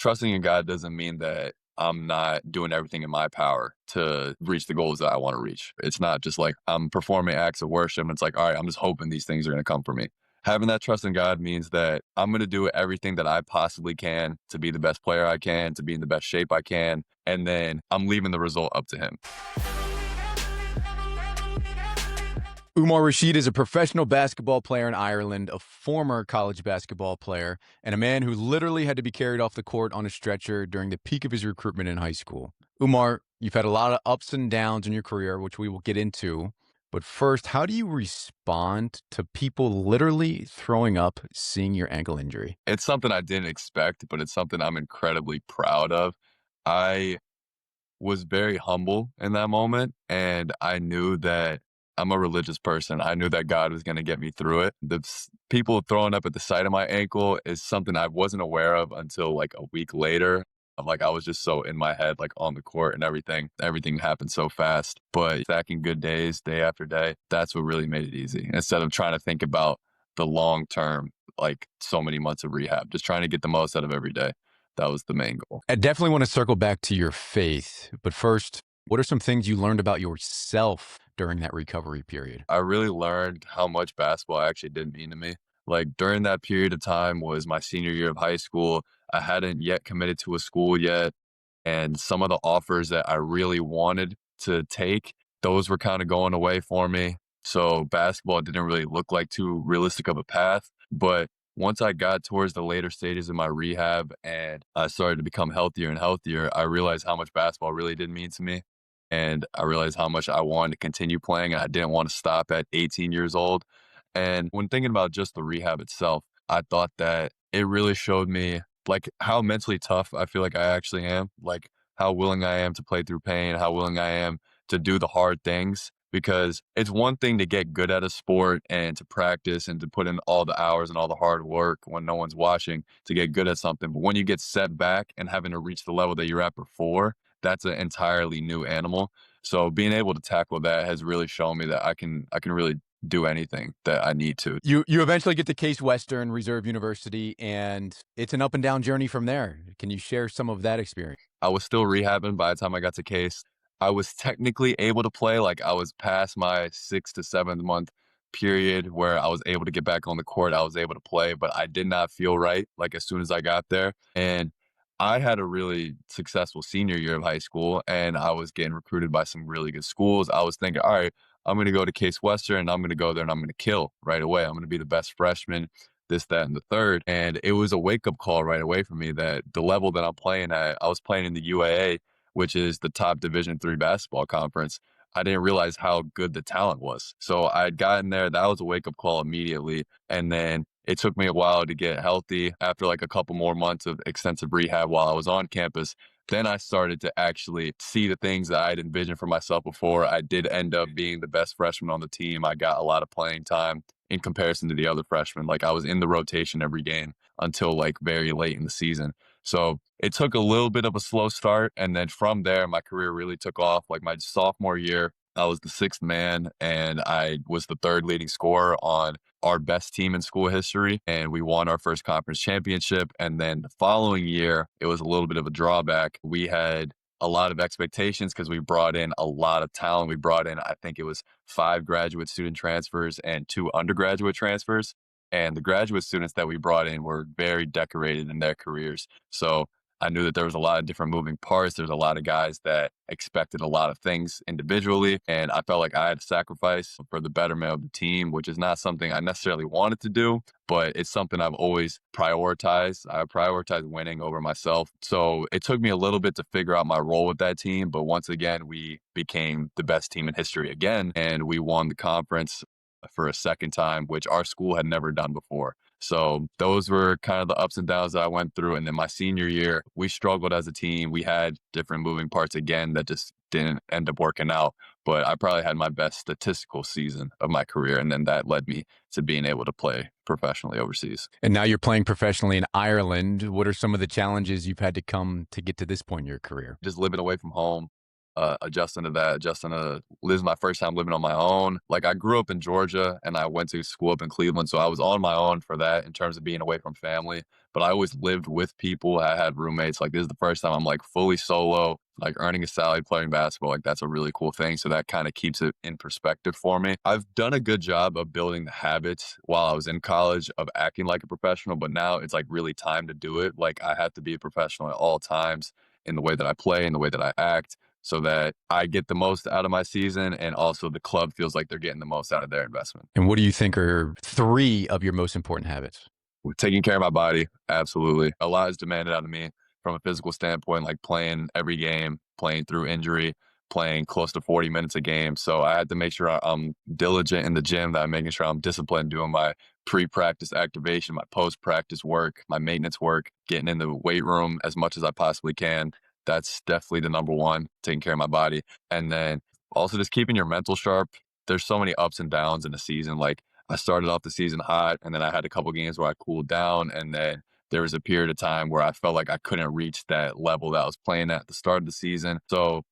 trusting in God doesn't mean that I'm not doing everything in my power to reach the goals that I want to reach. It's not just like I'm performing acts of worship and it's like, all right, I'm just hoping these things are going to come for me. Having that trust in God means that I'm going to do everything that I possibly can to be the best player I can, to be in the best shape I can. And then I'm leaving the result up to Him. Umar Rashid is a professional basketball player in Ireland, a former college basketball player, and a man who literally had to be carried off the court on a stretcher during the peak of his recruitment in high school. Umar, you've had a lot of ups and downs in your career, which we will get into. But first, how do you respond to people literally throwing up seeing your ankle injury? It's something I didn't expect, but it's something I'm incredibly proud of. I was very humble in that moment, and I knew that I'm a religious person. I knew that God was going to get me through it. People throwing up at the side of my ankle is something I wasn't aware of until like a week later. I'm like, I was just so in my head, like on the court and everything. Everything happened so fast. But stacking good days, day after day, that's what really made it easy. Instead of trying to think about the long term, like so many months of rehab, just trying to get the most out of every day. That was the main goal. I definitely want to circle back to your faith. But first, what are some things you learned about yourself during that recovery period? I really learned how much basketball actually did mean to me. Like during that period of time was my senior year of high school. I hadn't yet committed to a school yet. And some of the offers that I really wanted to take, those were kind of going away for me. So basketball didn't really look like too realistic of a path. But once I got towards the later stages of my rehab and I started to become healthier and healthier, I realized how much basketball really did mean to me. And I realized how much I wanted to continue playing. And I didn't want to stop at 18 years old. And when thinking about just the rehab itself, I thought that it really showed me like how mentally tough I feel like I actually am, like how willing I am to play through pain, how willing I am to do the hard things. Because it's one thing to get good at a sport and to practice and to put in all the hours and all the hard work when no one's watching to get good at something. But when you get set back and having to reach the level that you're at before, that's an entirely new animal. So being able to tackle that has really shown me that I can really do anything that I need to. You eventually get to Case Western Reserve University, and it's an up and down journey from there. Can you share some of that experience? I was still rehabbing by the time I got to Case. I was technically able to play, like I was past my 6th to 7th month period where I was able to get back on the court. I was able to play, but I did not feel right like as soon as I got there. And I had a really successful senior year of high school and I was getting recruited by some really good schools. I was thinking, all right, I'm going to go to Case Western and I'm going to go there and I'm going to kill right away. I'm going to be the best freshman, this, that, and the third. And it was a wake up call right away for me that the level that I'm playing at, I was playing in the UAA, which is the top Division III basketball conference. I didn't realize how good the talent was. So I had gotten there. That was a wake up call immediately. And then it took me a while to get healthy after like a couple more months of extensive rehab while I was on campus. Then I started to actually see the things that I'd envisioned for myself before. I did end up being the best freshman on the team. I got a lot of playing time in comparison to the other freshmen. Like I was in the rotation every game until like very late in the season. So it took a little bit of a slow start. And then from there, my career really took off. Like my sophomore year, I was the sixth man and I was the third leading scorer on our best team in school history. And we won our first conference championship. And then the following year, it was a little bit of a drawback. We had a lot of expectations because we brought in a lot of talent. We brought in, I think it was 5 graduate student transfers and 2 undergraduate transfers. And the graduate students that we brought in were very decorated in their careers. So I knew that there was a lot of different moving parts. There's a lot of guys that expected a lot of things individually. And I felt like I had to sacrifice for the betterment of the team, which is not something I necessarily wanted to do, but it's something I've always prioritized. I prioritize winning over myself. So it took me a little bit to figure out my role with that team. But once again, we became the best team in history again, and we won the conference for a second time, which our school had never done before. So those were kind of the ups and downs that I went through. And then my senior year, we struggled as a team. We had different moving parts again that just didn't end up working out. But I probably had my best statistical season of my career. And then that led me to being able to play professionally overseas. And now you're playing professionally in Ireland. What are some of the challenges you've had to come to get to this point in your career? Just living away from home. Adjusting to that, this is my first time living on my own. Like I grew up in Georgia and I went to school up in Cleveland. So I was on my own for that in terms of being away from family. but I always lived with people. I had roommates. Like this is the first time I'm like fully solo, like earning a salary playing basketball. Like that's a really cool thing. So that kind of keeps it in perspective for me. I've done a good job of building the habits while I was in college of acting like a professional, but now it's like really time to do it. Like I have to be a professional at all times in the way that I play, in the way that I act, so that I get the most out of my season and also the club feels like they're getting the most out of their investment. And what do you think are 3 of your most important habits? With taking care of my body, absolutely. A lot is demanded out of me from a physical standpoint, like playing every game, playing through injury, playing close to 40 minutes a game. So I had to make sure I'm diligent in the gym, that I'm making sure I'm disciplined, doing my pre-practice activation, my post-practice work, my maintenance work, getting in the weight room as much as I possibly can. That's definitely the number one, taking care of my body. And then also just keeping your mental sharp. There's so many ups and downs in a season. Like I started off the season hot, and then I had a couple games where I cooled down, and then there was a period of time where I felt like I couldn't reach that level that I was playing at the start of the season. So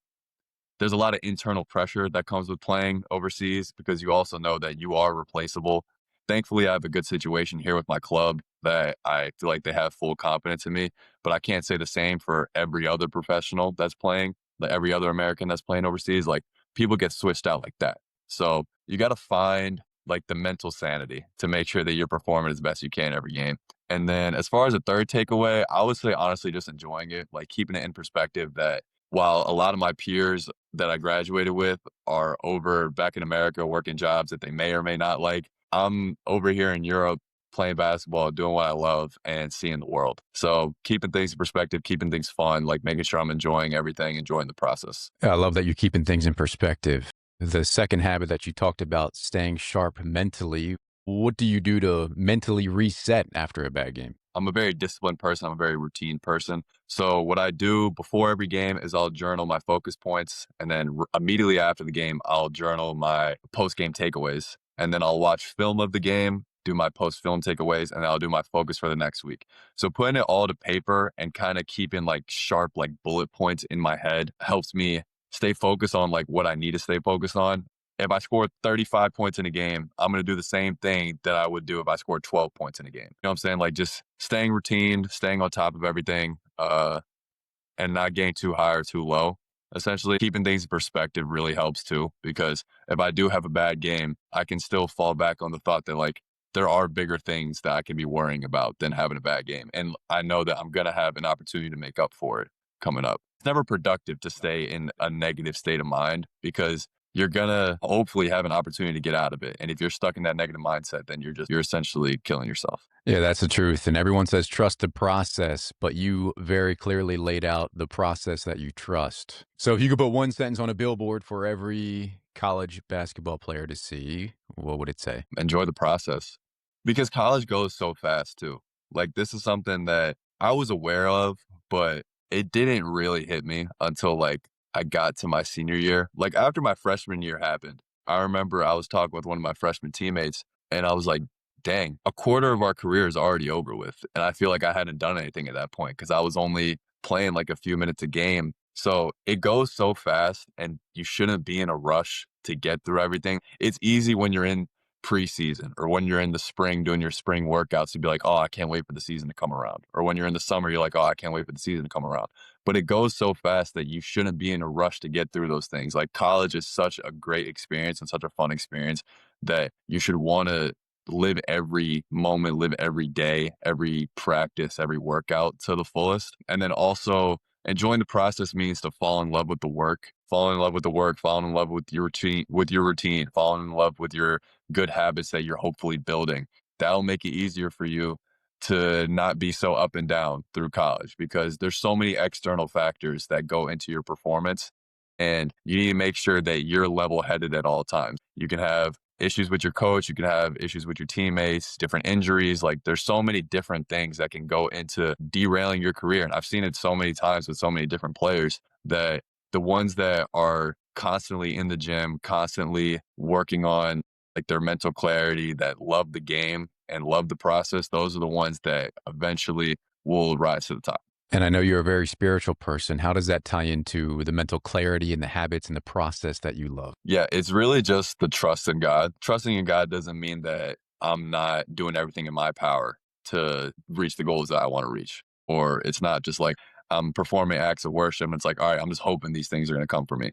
there's a lot of internal pressure that comes with playing overseas because you also know that you are replaceable. Thankfully, I have a good situation here with my club that I feel like they have full confidence in me, but I can't say the same for every other professional that's playing, like every other American that's playing overseas. Like people get switched out like that. So you got to find like the mental sanity to make sure that you're performing as best you can every game. And then as far as a third takeaway, I would say honestly just enjoying it, like keeping it in perspective that while a lot of my peers that I graduated with are over back in America working jobs that they may or may not like, I'm over here in Europe playing basketball, doing what I love and seeing the world. So keeping things in perspective, keeping things fun, like making sure I'm enjoying everything, enjoying the process. Yeah, I love that you're keeping things in perspective. The second habit that you talked about, staying sharp mentally, what do you do to mentally reset after a bad game? I'm a very disciplined person. I'm a very routine person. So what I do before every game is I'll journal my focus points, and then immediately after the game, I'll journal my post-game takeaways, and then I'll watch film of the game, do my post-film takeaways, and I'll do my focus for the next week. So putting it all to paper and kind of keeping like sharp like bullet points in my head helps me stay focused on like what I need to stay focused on. If I score 35 points in a game, I'm going to do the same thing that I would do if I scored 12 points in a game. You know what I'm saying? Like just staying routine, staying on top of everything, and not getting too high or too low. Essentially, keeping things in perspective really helps too, because if I do have a bad game, I can still fall back on the thought that like there are bigger things that I can be worrying about than having a bad game. And I know that I'm going to have an opportunity to make up for it coming up. It's never productive to stay in a negative state of mind because you're gonna hopefully have an opportunity to get out of it. And if you're stuck in that negative mindset, then you're essentially killing yourself. Yeah, that's the truth. And everyone says trust the process, but you very clearly laid out the process that you trust. So if you could put one sentence on a billboard for every college basketball player to see, what would it say? Enjoy the process. Because college goes so fast too. Like this is something that I was aware of, but it didn't really hit me until like I got to my senior year. Like after my freshman year happened, I remember I was talking with one of my freshman teammates and I was like, dang, a quarter of our career is already over with. And I feel like I hadn't done anything at that point because I was only playing like a few minutes a game. So it goes so fast and you shouldn't be in a rush to get through everything. It's easy when you're in preseason or when you're in the spring doing your spring workouts to be like, oh, I can't wait for the season to come around. Or when you're in the summer, you're like, oh, I can't wait for the season to come around. But it goes so fast that you shouldn't be in a rush to get through those things. Like college is such a great experience and such a fun experience that you should want to live every moment, live every day, every practice, every workout to the fullest. And then also enjoying the process means to fall in love with the work, fall in love with the work, fall in love with your routine, fall in love with your good habits that you're hopefully building. That'll make it easier for you to not be so up and down through college because there's so many external factors that go into your performance and you need to make sure that you're level headed at all times. You can have issues with your coach, you can have issues with your teammates, different injuries. Like there's so many different things that can go into derailing your career. And I've seen it so many times with so many different players that the ones that are constantly in the gym, constantly working on like their mental clarity, that love the game and love the process, those are the ones that eventually will rise to the top. And I know you're a very spiritual person. How does that tie into the mental clarity and the habits and the process that you love? Yeah, it's really just the trust in God. Trusting in God doesn't mean that I'm not doing everything in my power to reach the goals that I want to reach. Or it's not just like I'm performing acts of worship and it's like, all right, I'm just hoping these things are going to come for me.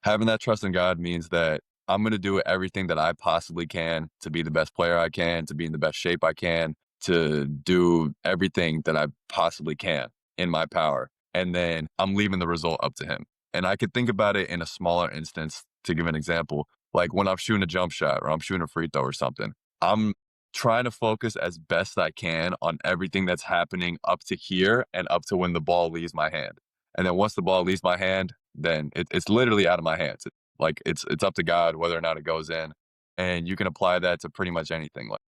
Having that trust in God means that I'm going to do everything that I possibly can to be the best player I can, to be in the best shape I can, to do everything that I possibly can in my power. And then I'm leaving the result up to Him. And I could think about it in a smaller instance to give an example. Like when I'm shooting a jump shot or I'm shooting a free throw or something, I'm trying to focus as best I can on everything that's happening up to here and up to when the ball leaves my hand. And then once the ball leaves my hand, then it's literally out of my hands. Like it's up to God whether or not it goes in, and you can apply that to pretty much anything. Like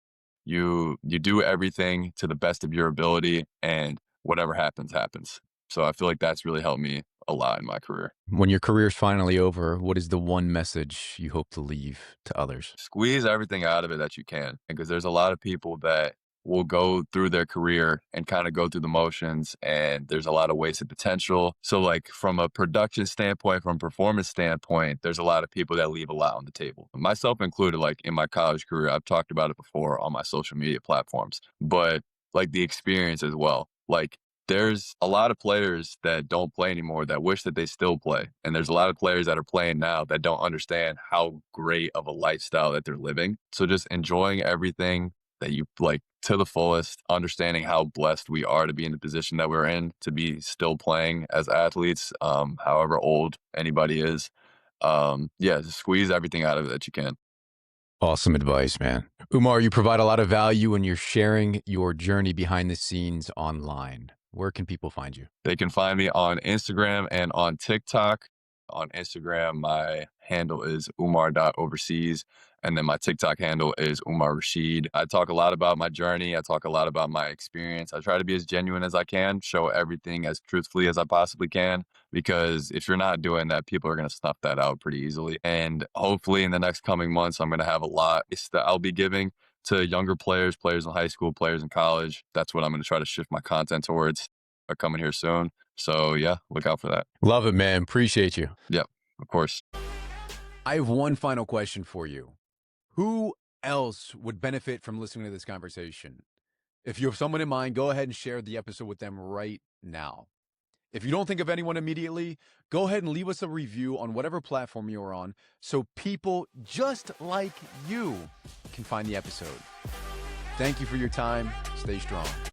you do everything to the best of your ability, and whatever happens, happens. So I feel like that's really helped me a lot in my career. When your career's finally over, what is the one message you hope to leave to others? Squeeze everything out of it that you can, because there's a lot of people that will go through their career and kind of go through the motions, and there's a lot of wasted potential. So like from a production standpoint, from a performance standpoint, there's a lot of people that leave a lot on the table, myself included. Like in my college career, I've talked about it before on my social media platforms, but like the experience as well. Like there's a lot of players that don't play anymore that wish that they still play. And there's a lot of players that are playing now that don't understand how great of a lifestyle that they're living. So just enjoying everything that you like to the fullest, understanding how blessed we are to be in the position that we're in, to be still playing as athletes, however old anybody is. Yeah, just squeeze everything out of it that you can. Awesome advice, man. Umar, you provide a lot of value when you're sharing your journey behind the scenes online. Where can people find you? They can find me on Instagram and on TikTok. On Instagram, my handle is umar.overseas. And then my TikTok handle is Umar Rashid. I talk a lot about my journey. I talk a lot about my experience. I try to be as genuine as I can, show everything as truthfully as I possibly can, because if you're not doing that, people are going to snuff that out pretty easily. And hopefully in the next coming months, I'm going to have a lot that I'll be giving to younger players, players in high school, players in college. That's what I'm going to try to shift my content towards, are coming here soon. So yeah, look out for that. Love it, man. Appreciate you. Yep, of course. I have one final question for you. Who else would benefit from listening to this conversation? If you have someone in mind, go ahead and share the episode with them right now. If you don't think of anyone immediately, go ahead and leave us a review on whatever platform you're on so people just like you can find the episode. Thank you for your time. Stay strong.